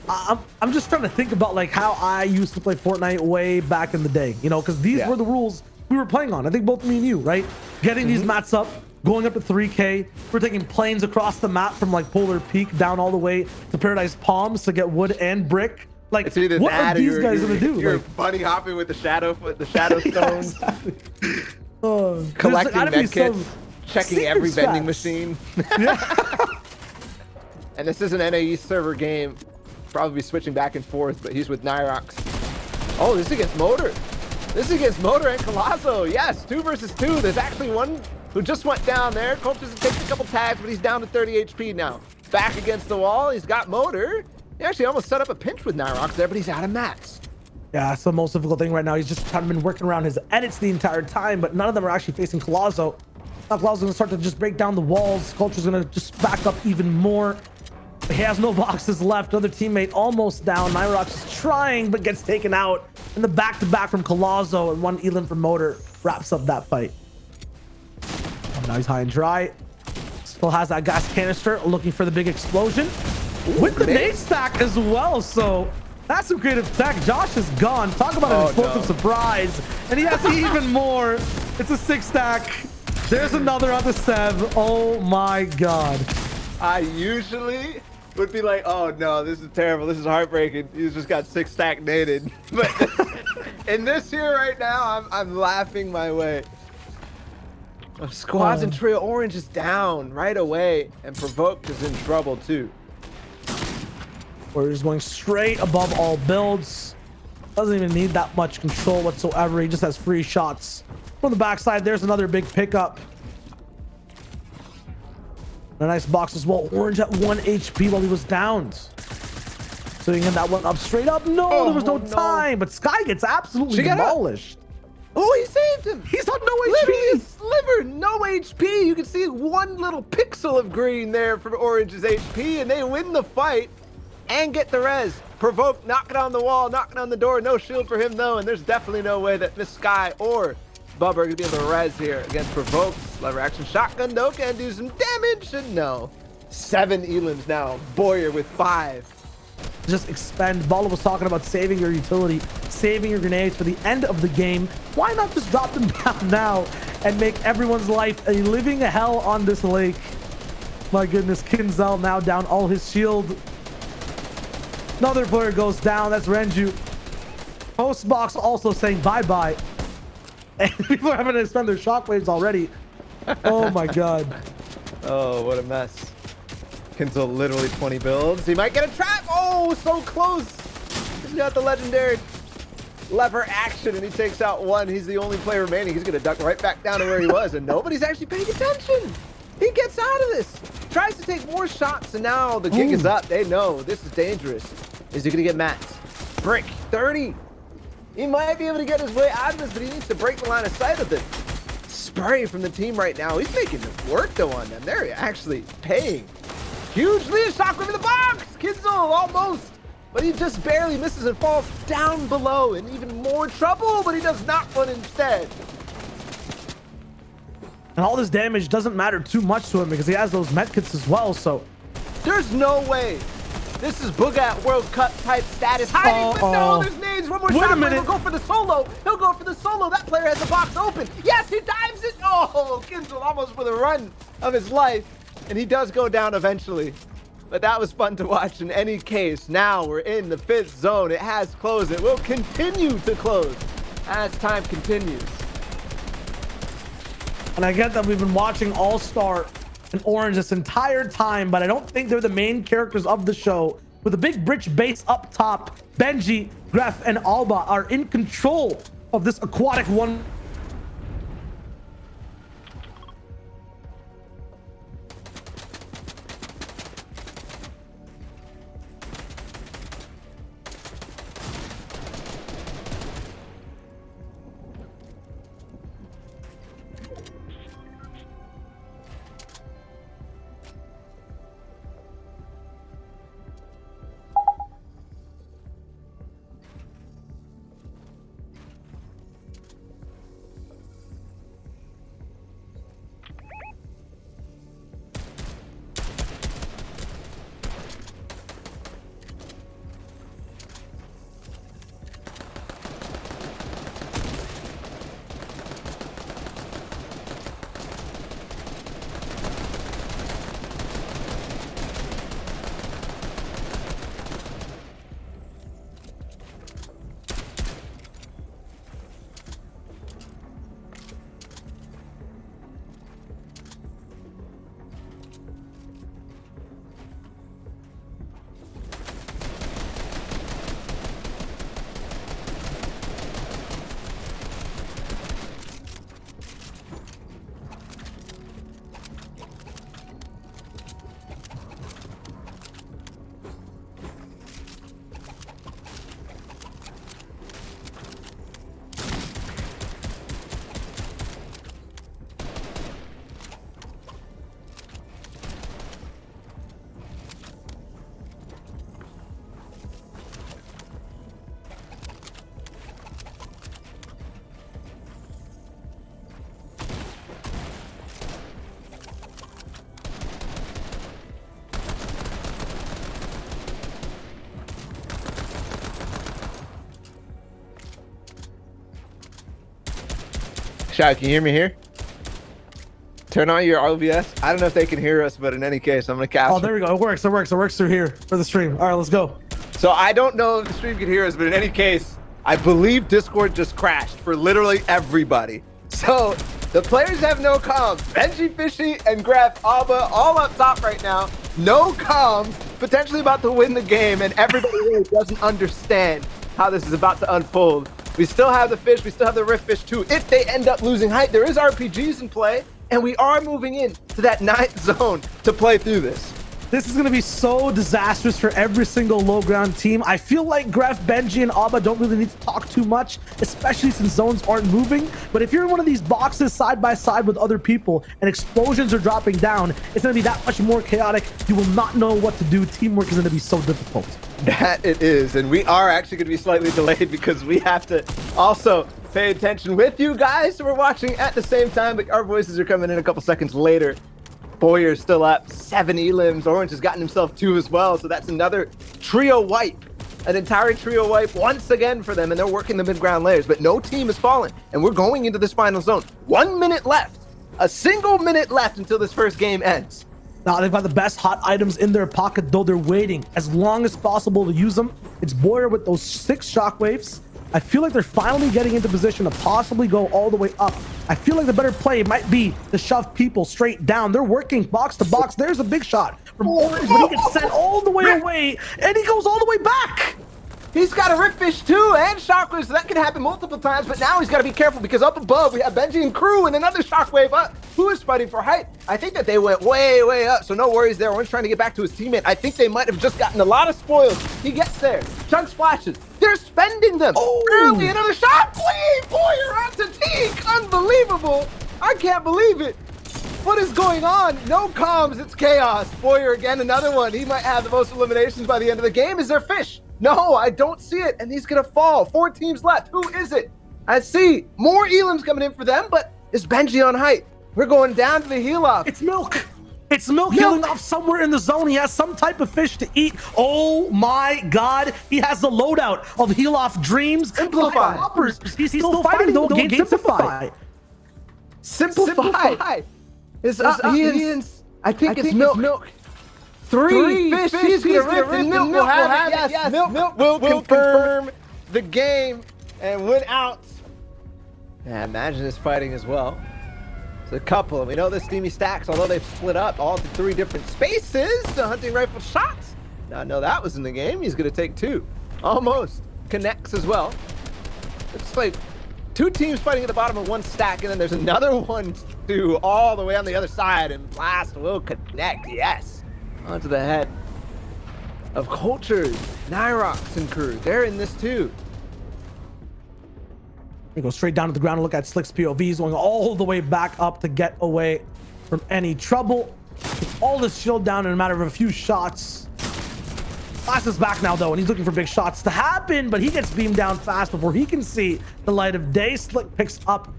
I'm just trying to think about like how I used to play Fortnite way back in the day, you know, because these were the rules we were playing on. I think both me and you, right? Getting these mats up, going up to 3K. We're taking planes across the map from like Polar Peak down all the way to Paradise Palms to get wood and brick. Like, It's either what that are these guys gonna do? You're Like, bunny hopping with the shadow stones, collecting med kits, checking every vending machine. And this is an NAE server game. Probably switching back and forth, but he's with Nyrox. Oh, this is against Motor. This is against Motor and Colosso. Yes, 2 versus 2. There's actually one who just went down there. Cultures takes a couple tags, but he's down to 30 HP now. Back against the wall. He's got Motor. He actually almost set up a pinch with Nyrox there, but he's out of mats. Yeah, that's the most difficult thing right now. He's just kind of been working around his edits the entire time, but none of them are actually facing Colosso. Now Colosso's gonna start to just break down the walls. Culture's gonna just back up even more. He has no boxes left. Other teammate almost down. Nyrox is trying, but gets taken out. And the back-to-back from Colosso and one Elin from Motor wraps up that fight. Oh, now he's high and dry. Still has that gas canister, looking for the big explosion. With the nade stack as well, so that's some creative tech. Josh is gone. Talk about an explosive surprise. And he has even more. It's a 6-stack. There's another on the Sev. Oh my God. I usually would be like, oh no, this is terrible. This is heartbreaking. He's just got 6-stack naded. But in this here right now, I'm laughing my way. Squads and Trio Orange is down right away, and Provoked is in trouble too. We're just going straight above all builds. Doesn't even need that much control whatsoever. He just has free shots. From the backside, there's another big pickup. A nice box as well. Orange at 1 HP while he was downed. So you can get that one up straight up. No, there was no time. But Sky gets absolutely demolished. Oh, he saved him. He's on no Literally HP. a sliver, no HP. You can see one little pixel of green there from Orange's HP, and they win the fight and get the res. Provoked, knocking on the wall, knocking on the door. No shield for him though, and there's definitely no way that Miss Sky or Bubba are gonna be able to res here against Provoked. Lever action shotgun though can do some damage, and no. 7 Elins now. Boyer with 5. Just expend. Balla was talking about saving your utility, saving your grenades for the end of the game. Why not just drop them down now and make everyone's life a living hell on this lake? My goodness, Kinzel now down all his shield. Another player goes down. That's Renju. Postbox also saying bye-bye. And people are having to spend their shockwaves already. Oh my God. Oh, what a mess. Kinzel literally 20 builds. He might get a trap. Oh, so close. He's got the legendary lever action, and he takes out one. He's the only player remaining. He's going to duck right back down to where he was, and nobody's actually paying attention. He gets out of this. Tries to take more shots, and now the gig is up. They know this is dangerous. Is he going to get mats? Brick, 30. He might be able to get his way out of this, but he needs to break the line of sight of the spray from the team right now. He's making it work, though, on them. They're actually paying. Huge lead shot in the box. Kinzel almost, but he just barely misses and falls down below, and even more trouble, but he does knock one instead. And all this damage doesn't matter too much to him because he has those medkits as well, so there's no way. This is Boogat World Cup type status hiding, but no, there's nades. One more shot. He'll go for the solo. He'll go for the solo. That player has the box open. Yes, he dives it. Oh, Kinzel almost with a run of his life. And he does go down eventually. But that was fun to watch in any case. Now we're in the 5th zone. It has closed. It will continue to close as time continues. And I get that we've been watching All-Star and Orange this entire time, but I don't think they're the main characters of the show. With a big bridge base up top, Benji, Gref, and Alba are in control of this aquatic one. Shai, can you hear me here? Turn on your OBS. I don't know if they can hear us, but in any case, I'm gonna capture. Oh, there we go. It works. It works. It works through here for the stream. All right, let's go. So I don't know if the stream can hear us, but in any case, I believe Discord just crashed for literally everybody. So the players have no comms. Benji, Fishy, and Graf, Abba all up top right now. No comms, potentially about to win the game, and everybody really doesn't understand how this is about to unfold. We still have the fish. We still have the Rift Fish too. If they end up losing height, there is RPGs in play. And we are moving in to that 9th zone to play through this. This is going to be so disastrous for every single low ground team. I feel like Graf, Benji, and Abba don't really need to talk too much, especially since zones aren't moving. But if you're in one of these boxes side by side with other people and explosions are dropping down, it's going to be that much more chaotic. You will not know what to do. Teamwork is going to be so difficult. That it is. And we are actually going to be slightly delayed because we have to also pay attention with you guys who are watching at the same time, but our voices are coming in a couple seconds later. Boyer's still up, 7 elims. Orange has gotten himself 2 as well, so that's another trio wipe. An entire trio wipe once again for them, and they're working the mid-ground layers, but no team has fallen, and we're going into this final zone. 1 minute left. A single minute left until this first game ends. Now, they've got the best hot items in their pocket, though they're waiting as long as possible to use them. It's Boyer with those 6 shockwaves. I feel like they're finally getting into position to possibly go all the way up. I feel like the better play might be to shove people straight down. They're working box to box. There's a big shot from Orange, but he gets sent all the way away, and he goes all the way back. He's got a Rift Fish too, and Shockwaves, so that can happen multiple times, but now he's got to be careful because up above we have Benji and Crew and another Shockwave up. Who is fighting for height? I think that they went way, way up, so no worries there. Orange trying to get back to his teammate. I think they might have just gotten a lot of spoils. He gets there. Chunk splashes. They're spending them. Oh. Early, another Shockwave. Boyer onto Teak. Unbelievable. I can't believe it. What is going on? No comms. It's chaos. Boyer again, another one. He might have the most eliminations by the end of the game. Is there fish? No, I don't see it, and he's gonna fall. 4 teams left. Who is it? I see more elims coming in for them, but is Benji on height? We're going down to the heal off. It's Milk. It's Milk healing off somewhere in the zone. He has some type of fish to eat. Oh my God. He has the loadout of heal off dreams. Simplify. He's still fighting though. Game Simplify. Simplify. I think it's Milk. 3 fish. He's gonna rip, and Milk will have it. Yes, Milk will confirm the game and win out. Yeah, imagine this fighting as well. It's a couple, and we know the Steamy Stacks, although they've split up all to 3 different spaces, the hunting rifle shots. Now I know that was in the game. He's gonna take 2. Almost. Connects as well. It's like 2 teams fighting at the bottom of 1 stack, and then there's another 1, 2, all the way on the other side, and Blast will connect, yes. Onto the head of Cultures, Nyrox, and crew. They're in this too. He goes straight down to the ground and look at Slick's POVs, going all the way back up to get away from any trouble. With all this shield down in a matter of a few shots. Blast is back now though, and he's looking for big shots to happen, but he gets beamed down fast before he can see the light of day. Slick picks up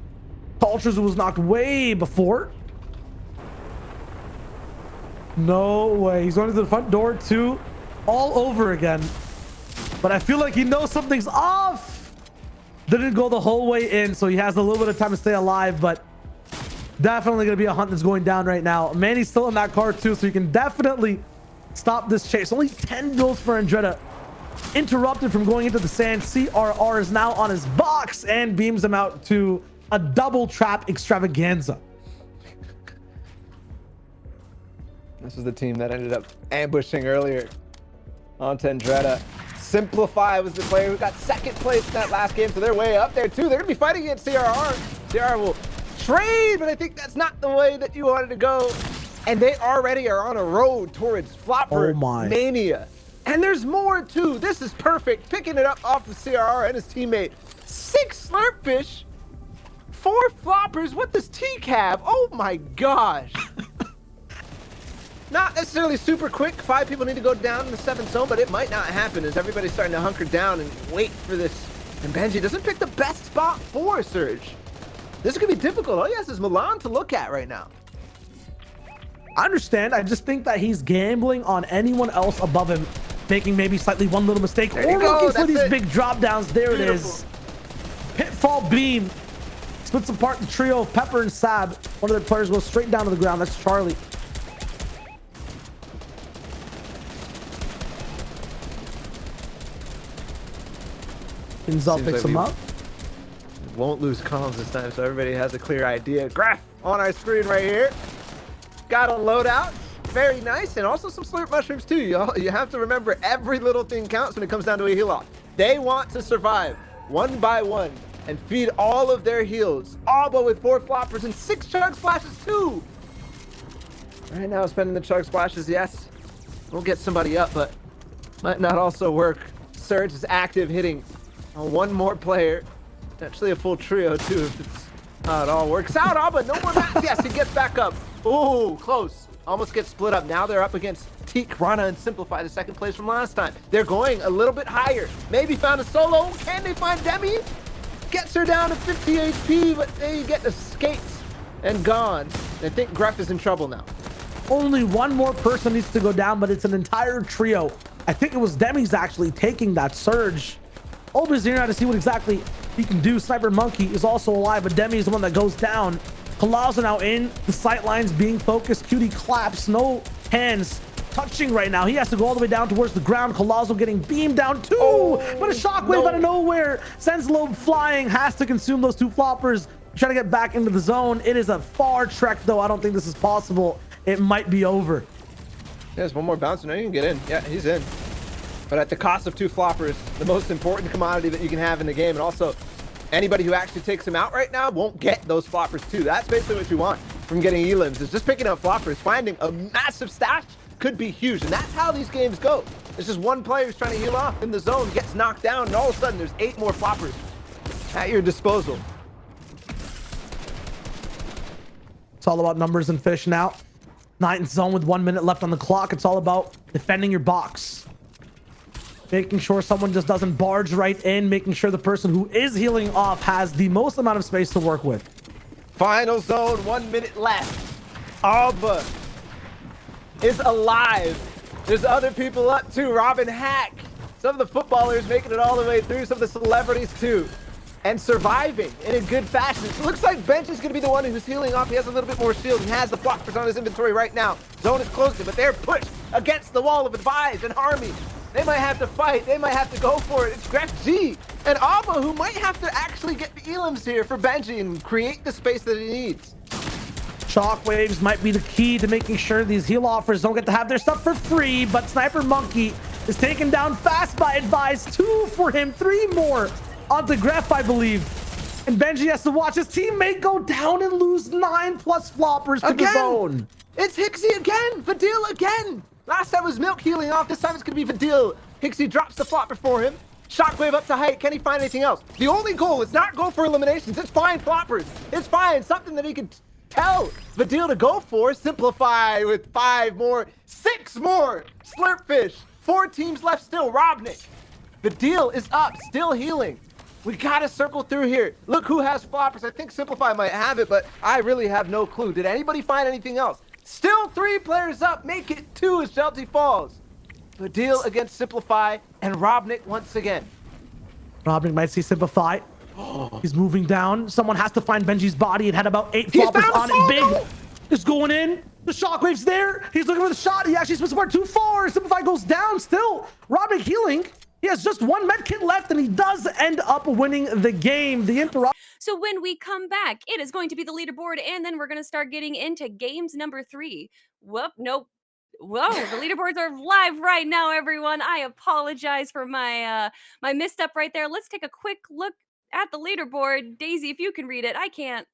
Cultures, who was knocked way before. No way. He's going to the front door too, all over again. But I feel like he knows something's off. Didn't go the whole way in, so he has a little bit of time to stay alive, but definitely going to be a hunt that's going down right now. Manny's still in that car too, so he can definitely stop this chase. Only 10 goals for Andretta. Interrupted from going into the sand. CRR is now on his box and beams him out to a double trap extravaganza. This was the team that ended up ambushing earlier on Andretta. Simplify was the player who got 2nd place in that last game, so they're way up there too. They're gonna be fighting against CRR. CRR will trade, but I think that's not the way that you wanted to go. And they already are on a road towards Flopper Mania. And there's more too. This is perfect. Picking it up off of CRR and his teammate. 6 Slurpfish, 4 Floppers. What does Teak have? Oh my gosh. Not necessarily super quick. 5 people need to go down in the 7th zone, but it might not happen as everybody's starting to hunker down and wait for this. And Benji doesn't pick the best spot for Surge. This is going to be difficult. All he has is Milan to look at right now. I understand. I just think that he's gambling on anyone else above him, making maybe slightly one little mistake. Or looking for these big drop downs. There it is. Pitfall beam Splits apart the trio of Pepper and Sab. One of their players goes straight down to the ground. That's Charlie. Kinzel picks him up. Won't lose comms this time, so everybody has a clear idea. Graph on our screen right here. Got a loadout. Very nice, and also some slurp mushrooms too. You have to remember every little thing counts when it comes down to a heal off. They want to survive one by one and feed all of their heals. Alba with 4 floppers and 6 chug splashes too. Right now, spending the chug splashes, yes, we'll get somebody up, but might not also work. Surge is active, hitting on one more player. Actually, a full trio too, if it's how it all works out. Alba, no more mats. Yes, he gets back up. Ooh, close. Almost gets split up. Now they're up against Teak, Rana, and Simplify, the second place from last time. They're going a little bit higher. Maybe found a solo. Can they find Demi? Gets her down to 50 HP, but they get escaped and gone. I think Gref is in trouble now. Only one more person needs to go down, but it's an entire trio. I think it was Demi's actually taking that surge. Alba's here now to see what exactly he can do. Sniper Monkey is also alive, but Demi is the one that goes down. Palazzo now in. The sight lines being focused. Cutie claps. No hands touching right now. He has to go all the way down towards the ground. Palazzo getting beamed down too. But a shockwave out of nowhere sends Lobe flying. Has to consume those 2 floppers. Trying to get back into the zone. It is a far trek, though. I don't think this is possible. It might be over. There's one more bouncer. Now you can get in. Yeah, he's in. But at the cost of 2 floppers, the most important commodity that you can have in the game. And also, anybody who actually takes him out right now won't get those floppers too. That's basically what you want from getting elims, is just picking up floppers. Finding a massive stash could be huge, and that's how these games go. There's just one player who's trying to heal off in the zone, gets knocked down, and all of a sudden there's 8 more floppers at your disposal. It's all about numbers and fish now. 9th zone with 1 minute left on the clock. It's all about defending your box. Making sure someone just doesn't barge right in, making sure the person who is healing off has the most amount of space to work with. Final zone, 1 minute left. Alba is alive. There's other people up too. Robin Hack. Some of the footballers making it all the way through. Some of the celebrities too. And surviving in a good fashion. It looks like Bench is going to be the one who's healing off. He has a little bit more shield. He has the floppers on his inventory right now. Zone is closing, but they're pushed against the wall of Advise and Harmy. They might have to fight. They might have to go for it. It's Gref G and Alba who might have to actually get the elims here for Benji and create the space that he needs. Shockwaves might be the key to making sure these heal offers don't get to have their stuff for free, but Sniper Monkey is taken down fast by Advise. 2 for him, 3 more onto Gref, I believe. And Benji has to watch his teammate go down and lose 9+ floppers to the zone. It's Hixie again. Vadil again. Last time was Milk healing off. This time it's going to be Vadil. Hixie drops the flopper for him. Shockwave up to height. Can he find anything else? The only goal is not go for eliminations. It's find floppers. It's find something that he can tell Vadil to go for. Simplify with 5 more. 6 more. Slurpfish. 4 teams left still. Robnik. Vadil is up. Still healing. We got to circle through here. Look who has floppers. I think Simplify might have it, but I really have no clue. Did anybody find anything else? Still 3 players up. Make it 2 as Shelty falls. Vadil against Simplify and Robnik once again. Robnik might see Simplify. He's moving down. Someone has to find Benji's body. It had about 8 floppers on it. Big is going in. The shockwave's there. He's looking for the shot. He actually spits apart too far. Simplify goes down still. Robnik healing. He has just 1 med kit left, and he does end up winning the game. The interrupt. So when we come back, it is going to be the leaderboard, and then we're going to start getting into games number 3. Whoop, nope. Whoa, the leaderboards are live right now, everyone. I apologize for my my misstep right there. Let's take a quick look at the leaderboard. Daisy, if you can read it, I can't.